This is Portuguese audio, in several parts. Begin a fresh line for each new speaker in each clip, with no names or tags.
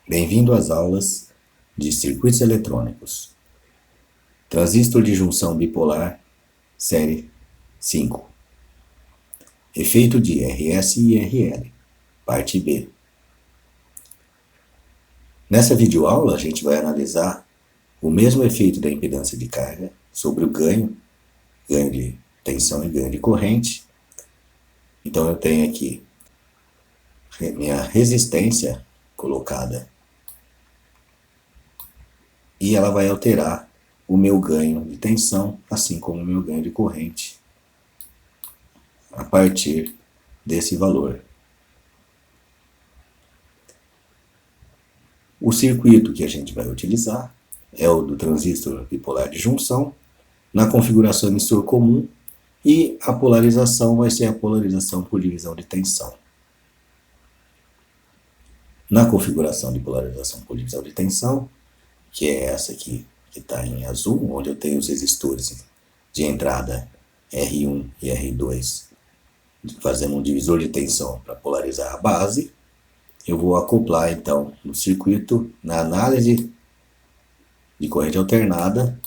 Bem-vindo às aulas de circuitos eletrônicos. Transistor de junção bipolar, série 5. Efeito de RS e RL, parte B. Nessa videoaula, a gente vai analisar o mesmo efeito da impedância de carga sobre o ganho de tensão e ganho de corrente. Então, eu tenho aqui minha resistência colocada e ela vai alterar o meu ganho de tensão, assim como o meu ganho de corrente, a partir desse valor. O circuito que a gente vai utilizar é o do transistor bipolar de junção, na configuração emissor comum, e a polarização vai ser a polarização por divisão de tensão. Na configuração de polarização por divisão de tensão, que é essa aqui que está em azul, onde eu tenho os resistores de entrada R1 e R2, fazendo um divisor de tensão para polarizar a base, eu vou acoplar então no circuito, na análise de corrente alternada,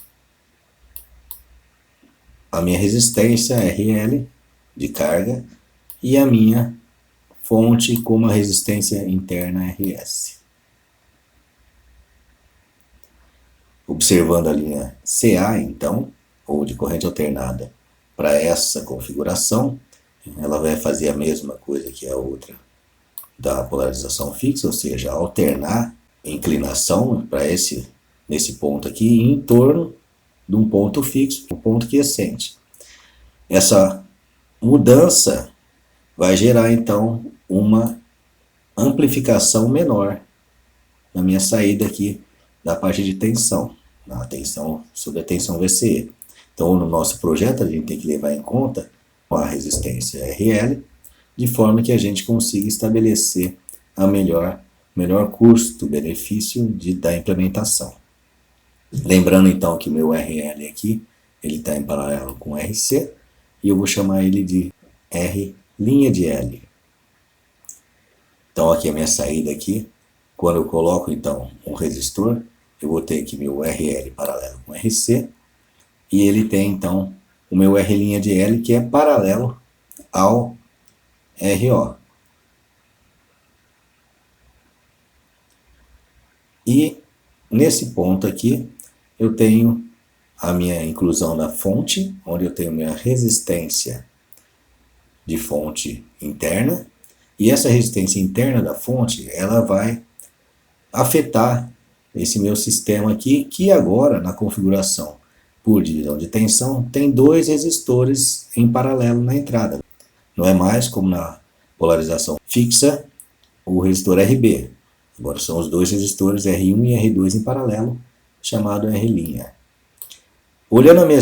a minha resistência RL de carga e a minha fonte com uma resistência interna RS. Observando a linha CA, então, ou de corrente alternada, para essa configuração, ela vai fazer a mesma coisa que a outra da polarização fixa, ou seja, alternar a inclinação para nesse ponto aqui em torno de um ponto fixo, um ponto quiescente. Essa mudança vai gerar então uma amplificação menor na minha saída aqui da parte de tensão, na tensão sobre a tensão VCE. Então, no nosso projeto, a gente tem que levar em conta a resistência RL, de forma que a gente consiga estabelecer a melhor custo-benefício da implementação. Lembrando então que o meu RL aqui, ele está em paralelo com RC, e eu vou chamar ele de R' de L. Então aqui a minha saída aqui, quando eu coloco então um resistor, eu vou ter aqui meu RL paralelo com RC, e ele tem então o meu R' de L, que é paralelo ao RO. E nesse ponto aqui, eu tenho a minha inclusão da fonte, onde eu tenho minha resistência de fonte interna, e essa resistência interna da fonte, ela vai afetar esse meu sistema aqui, que agora, na configuração por divisão de tensão, tem dois resistores em paralelo na entrada. Não é mais como na polarização fixa, o resistor RB. Agora são os dois resistores R1 e R2 em paralelo, chamado R'. Olhando a minha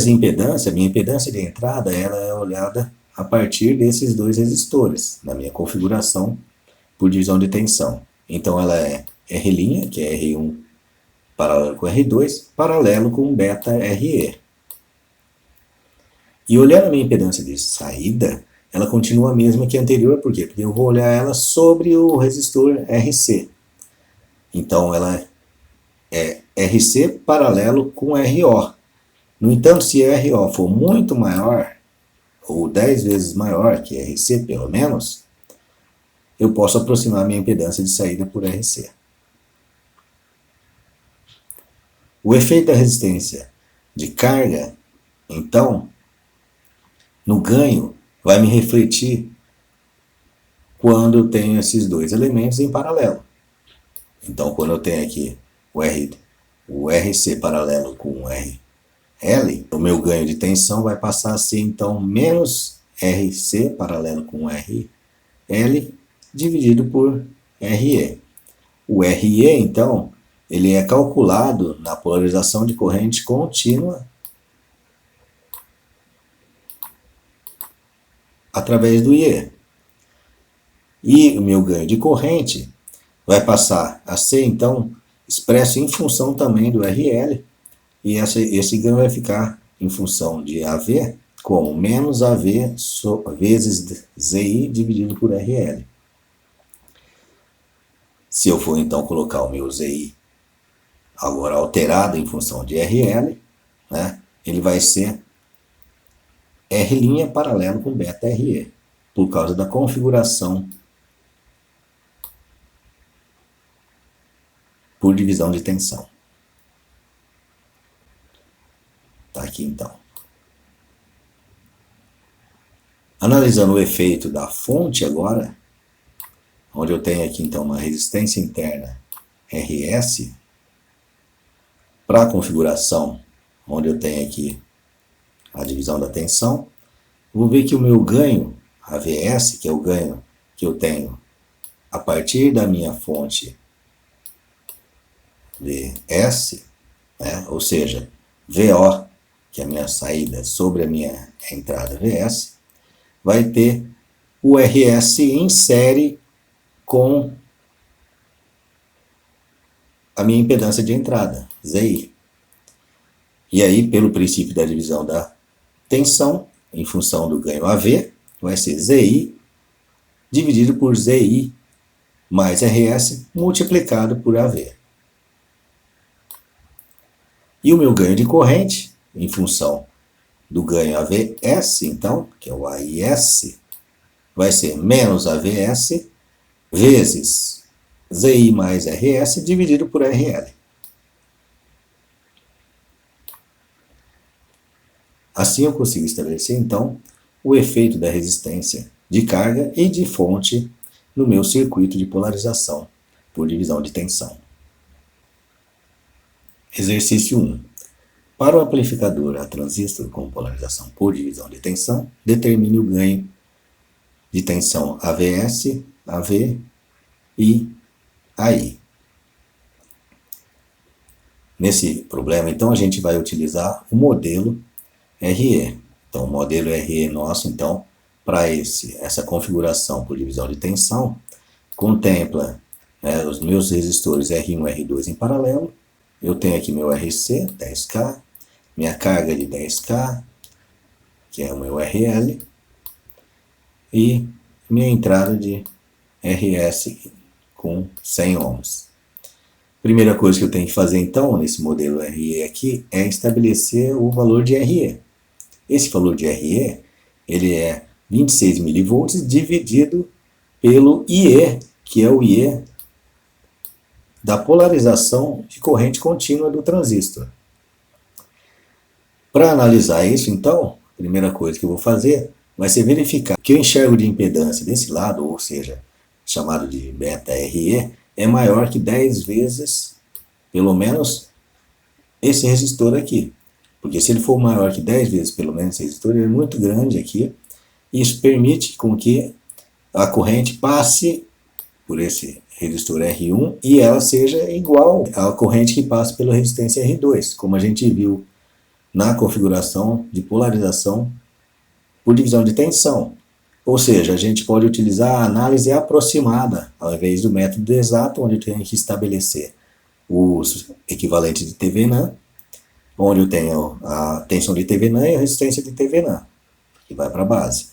impedância de entrada, ela é olhada a partir desses dois resistores, na minha configuração por divisão de tensão. Então ela é R', que é R1 paralelo com R2, paralelo com beta RE. E olhando a minha impedância de saída, ela continua a mesma que a anterior, por quê? Porque eu vou olhar ela sobre o resistor RC. Então ela é RC paralelo com RO. No entanto, se RO for muito maior, ou 10 vezes maior que RC pelo menos, eu posso aproximar minha impedância de saída por RC. O efeito da resistência de carga, então, no ganho, vai me refletir quando eu tenho esses dois elementos em paralelo. Então, quando eu tenho aqui o RC paralelo com o RL, o meu ganho de tensão vai passar a ser, então, menos RC paralelo com RL dividido por RE. O RE, então, ele é calculado na polarização de corrente contínua através do IE. E o meu ganho de corrente vai passar a ser, então, expresso em função também do RL, e esse ganho vai ficar em função de AV, como menos AV vezes ZI dividido por RL. Se eu for então colocar o meu ZI agora alterado em função de RL, né, ele vai ser R' paralelo com beta RE, por causa da configuração por divisão de tensão. Tá aqui então. Analisando o efeito da fonte agora, onde eu tenho aqui então uma resistência interna RS, para a configuração, onde eu tenho aqui a divisão da tensão, vou ver que o meu ganho, AVS, que é o ganho que eu tenho a partir da minha fonte VS, né, ou seja, VO, que é a minha saída sobre a minha entrada VS, vai ter o RS em série com a minha impedância de entrada, ZI. E aí, pelo princípio da divisão da tensão, em função do ganho AV, vai ser ZI dividido por ZI mais RS multiplicado por AV. E o meu ganho de corrente, em função do ganho AVS, então, que é o AIS, vai ser menos AVS vezes ZI mais RS dividido por RL. Assim eu consigo estabelecer, então, o efeito da resistência de carga e de fonte no meu circuito de polarização por divisão de tensão. Exercício 1. Para o amplificador a transistor com polarização por divisão de tensão, determine o ganho de tensão AVS, AV e AI. Nesse problema, então, a gente vai utilizar o modelo RE. Então, o modelo RE nosso, então, para essa configuração por divisão de tensão, contempla os meus resistores R1 e R2 em paralelo. Eu tenho aqui meu RC, 10K, minha carga de 10K, que é o meu RL, e minha entrada de RS com 100 ohms. Primeira coisa que eu tenho que fazer então, nesse modelo RE aqui, é estabelecer o valor de RE. Esse valor de RE, ele é 26 mV dividido pelo IE, que é o IE da polarização de corrente contínua do transistor. Para analisar isso, então, a primeira coisa que eu vou fazer vai ser verificar que eu enxergo de impedância desse lado, ou seja, chamado de beta RE, é maior que 10 vezes, pelo menos, esse resistor aqui. Porque se ele for maior que 10 vezes, pelo menos, esse resistor, ele é muito grande aqui. Isso permite com que a corrente passe por esse resistor R1 e ela seja igual à corrente que passa pela resistência R2, como a gente viu na configuração de polarização por divisão de tensão. Ou seja, a gente pode utilizar a análise aproximada, ao invés do método exato, onde eu tenho que estabelecer os equivalentes de Thevenin, onde eu tenho a tensão de Thevenin e a resistência de Thevenin, que vai para a base.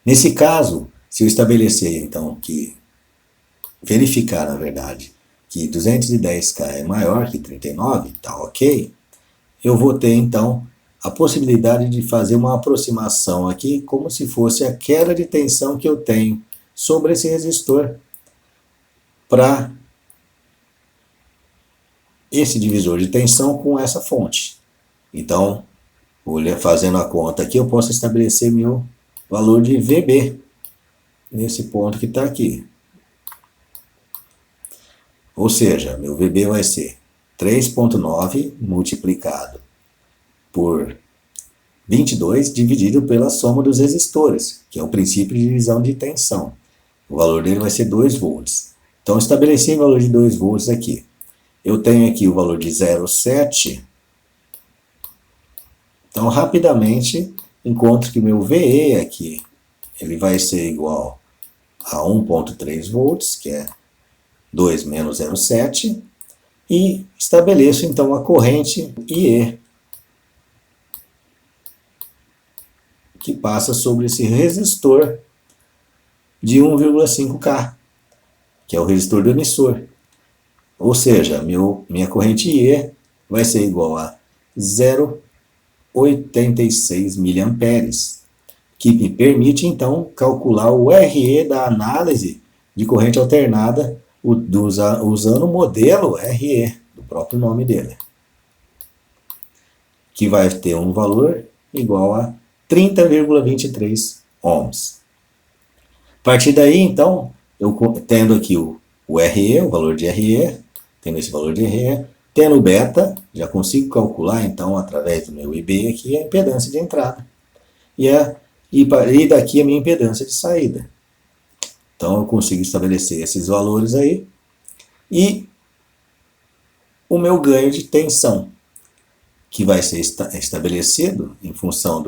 Nesse caso, se eu estabelecer, então, verificar, na verdade, que 210K é maior que 39, tá ok, eu vou ter, então, a possibilidade de fazer uma aproximação aqui, como se fosse a queda de tensão que eu tenho sobre esse resistor para esse divisor de tensão com essa fonte. Então, fazendo a conta aqui, eu posso estabelecer meu valor de VB, nesse ponto que está aqui. Ou seja, meu VB vai ser 3,9 multiplicado por 22 dividido pela soma dos resistores, que é o princípio de divisão de tensão. O valor dele vai ser 2 volts. Então, estabeleci o valor de 2 volts aqui. Eu tenho aqui o valor de 0,7. Então, rapidamente, encontro que o meu VE aqui, ele vai ser igual a 1,3 volts, que é 2 menos 0,7, e estabeleço, então, a corrente IE, que passa sobre esse resistor de 1,5K, que é o resistor do emissor. Ou seja, minha corrente E vai ser igual a 0,86 mA, que me permite então calcular o RE da análise de corrente alternada usando o modelo RE, do próprio nome dele, que vai ter um valor igual a 30,23 ohms. A partir daí, então, eu tendo aqui o RE, o valor de RE, tendo esse valor de RE, tendo o beta, já consigo calcular, então, através do meu IB aqui, a impedância de entrada. E daqui a minha impedância de saída. Então, eu consigo estabelecer esses valores aí. E o meu ganho de tensão, que vai ser estabelecido em função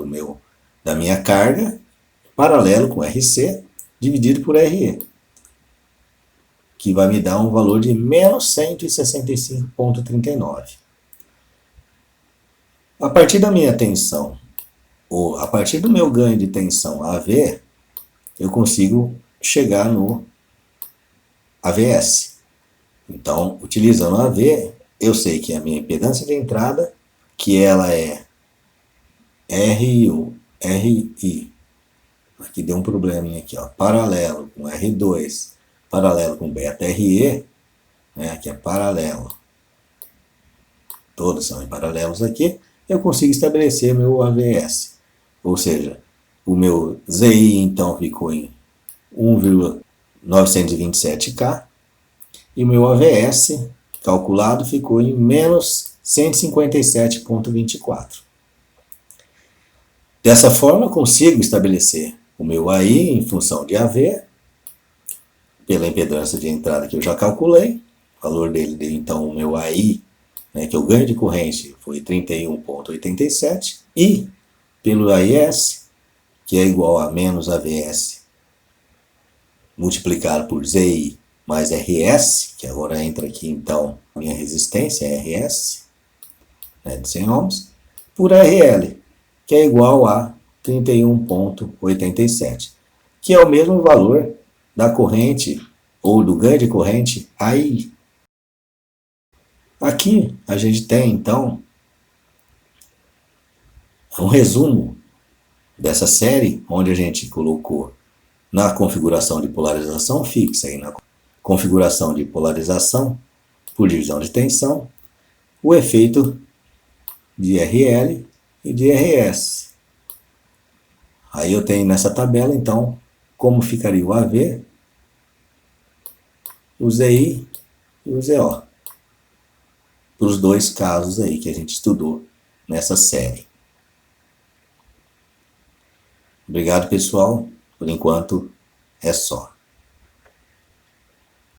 da minha carga, paralelo com RC, dividido por RE, que vai me dar um valor de menos 165,39. A partir da minha tensão, ou a partir do meu ganho de tensão AV, eu consigo chegar no AVS. Então, utilizando o AV, eu sei que a minha impedância de entrada, que ela é RI, aqui deu um probleminha aqui, ó, paralelo com R2, paralelo com beta RE, né, aqui é paralelo, todos são em paralelos aqui, eu consigo estabelecer meu AVS. Ou seja, o meu ZI então ficou em 1,927K e o meu AVS calculado ficou em menos 157,24. Dessa forma, eu consigo estabelecer o meu AI em função de AV, pela impedância de entrada que eu já calculei, o valor dele deu então o meu AI, né, que é o ganho de corrente, foi 31,87, e pelo AIS, que é igual a menos AVS multiplicado por ZI mais RS, que agora entra aqui então a minha resistência, RS, né, de 100 ohms, por RL, que é igual a 31,87, que é o mesmo valor da corrente ou do ganho de corrente AI. Aqui a gente tem então um resumo dessa série, onde a gente colocou na configuração de polarização fixa e na configuração de polarização por divisão de tensão, o efeito de RL e de RS. Aí eu tenho nessa tabela, então, como ficaria o AV, o ZI e o ZO, para os dois casos aí que a gente estudou nessa série. Obrigado, pessoal. Por enquanto, é só.